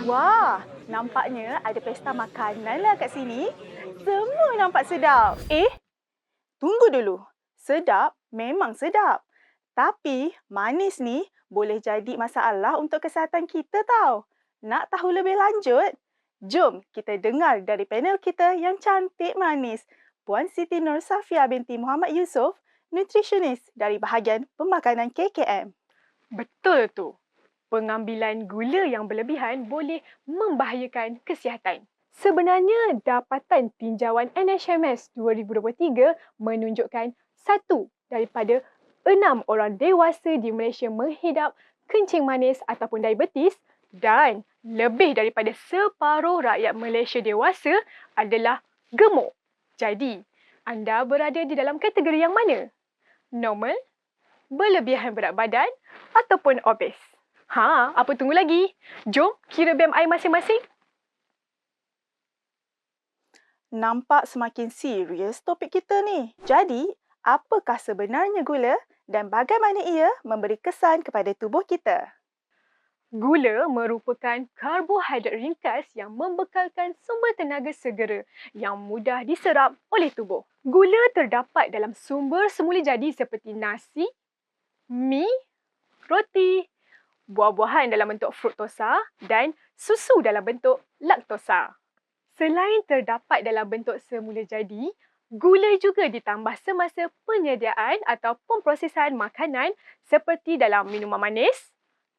Wah, nampaknya ada pesta makanan lah kat sini. Semua nampak sedap. Tunggu dulu. Sedap memang sedap. Tapi manis ni boleh jadi masalah untuk kesihatan kita tau. Nak tahu lebih lanjut? Jom kita dengar dari panel kita yang cantik manis. Puan Siti Nur Safia binti Muhammad Yusof, nutritionist dari bahagian pemakanan KKM. Betul tu. Pengambilan gula yang berlebihan boleh membahayakan kesihatan. Sebenarnya, dapatan tinjauan NHMS 2023 menunjukkan 1 daripada 6 orang dewasa di Malaysia menghidap kencing manis ataupun diabetes dan lebih daripada separuh rakyat Malaysia dewasa adalah gemuk. Jadi, anda berada di dalam kategori yang mana? Normal, berlebihan berat badan ataupun obes? Apa tunggu lagi? Jom kira BMI masing-masing. Nampak semakin serius topik kita ni. Jadi, apakah sebenarnya gula dan bagaimana ia memberi kesan kepada tubuh kita? Gula merupakan karbohidrat ringkas yang membekalkan sumber tenaga segera yang mudah diserap oleh tubuh. Gula terdapat dalam sumber semula jadi seperti nasi, mi, roti, buah-buahan dalam bentuk fruktosa dan susu dalam bentuk laktosa. Selain terdapat dalam bentuk semula jadi, gula juga ditambah semasa penyediaan atau pemprosesan makanan seperti dalam minuman manis,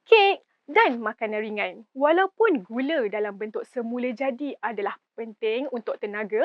kek dan makanan ringan. Walaupun gula dalam bentuk semula jadi adalah penting untuk tenaga,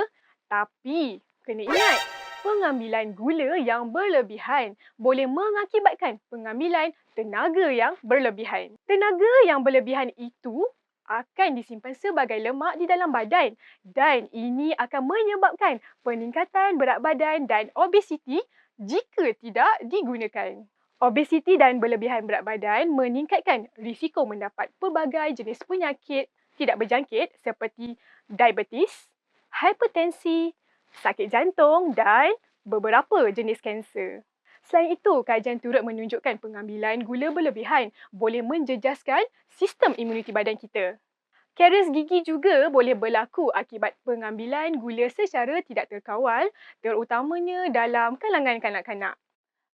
tapi kena ingat, pengambilan gula yang berlebihan boleh mengakibatkan pengambilan tenaga yang berlebihan. Tenaga yang berlebihan itu akan disimpan sebagai lemak di dalam badan dan ini akan menyebabkan peningkatan berat badan dan obesiti jika tidak digunakan. Obesiti dan berlebihan berat badan meningkatkan risiko mendapat pelbagai jenis penyakit tidak berjangkit seperti diabetes, hipertensi, sakit jantung dan beberapa jenis kanser. Selain itu, kajian turut menunjukkan pengambilan gula berlebihan boleh menjejaskan sistem imuniti badan kita. Karies gigi juga boleh berlaku akibat pengambilan gula secara tidak terkawal, terutamanya dalam kalangan kanak-kanak.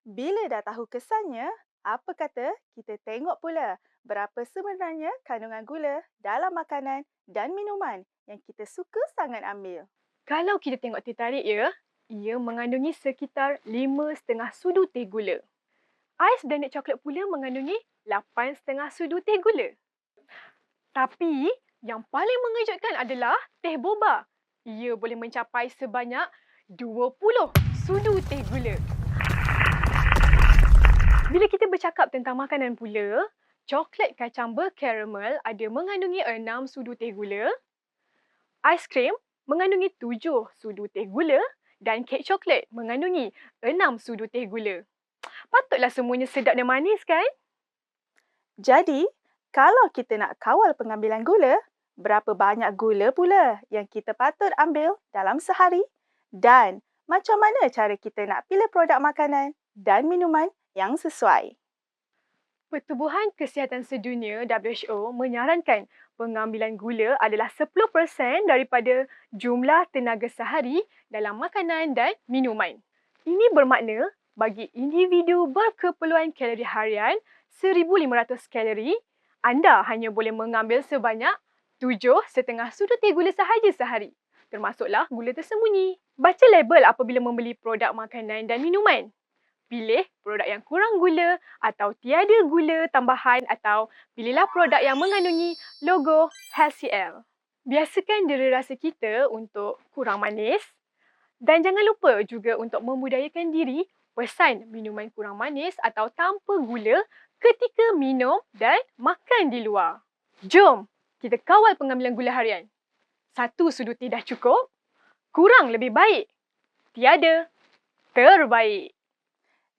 Bila dah tahu kesannya, apa kata kita tengok pula berapa sebenarnya kandungan gula dalam makanan dan minuman yang kita suka sangat ambil. Kalau kita tengok tertarik ya, ia mengandungi sekitar 5,5 sudu teh gula. Ais blended coklat pula mengandungi 8,5 sudu teh gula. Tapi yang paling mengejutkan adalah teh boba. Ia boleh mencapai sebanyak 20 sudu teh gula. Bila kita bercakap tentang makanan pula, coklat kacang berkaramel ada mengandungi 6 sudu teh gula, aiskrim mengandungi 7 sudu teh gula dan kek coklat mengandungi 6 sudu teh gula. Patutlah semuanya sedap dan manis kan? Jadi, kalau kita nak kawal pengambilan gula, berapa banyak gula pula yang kita patut ambil dalam sehari? Dan macam mana cara kita nak pilih produk makanan dan minuman yang sesuai? Pertubuhan Kesihatan Sedunia WHO menyarankan pengambilan gula adalah 10% daripada jumlah tenaga sehari dalam makanan dan minuman. Ini bermakna bagi individu berkeperluan kalori harian 1,500 kalori, anda hanya boleh mengambil sebanyak 7,5 sudu teh gula sahaja sehari. Termasuklah gula tersembunyi. Baca label apabila membeli produk makanan dan minuman. Pilih produk yang kurang gula atau tiada gula tambahan atau pilihlah produk yang mengandungi logo HCL. Biasakan dera rasa kita untuk kurang manis dan jangan lupa juga untuk membudayakan diri pesan minuman kurang manis atau tanpa gula ketika minum dan makan di luar. Jom kita kawal pengambilan gula harian. 1 sudu teh dah cukup, kurang lebih baik, tiada terbaik.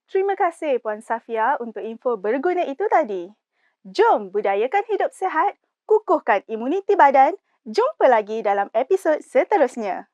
Terima kasih Puan Safia untuk info berguna itu tadi. Jom budayakan hidup sihat, kukuhkan imuniti badan. Jumpa lagi dalam episod seterusnya.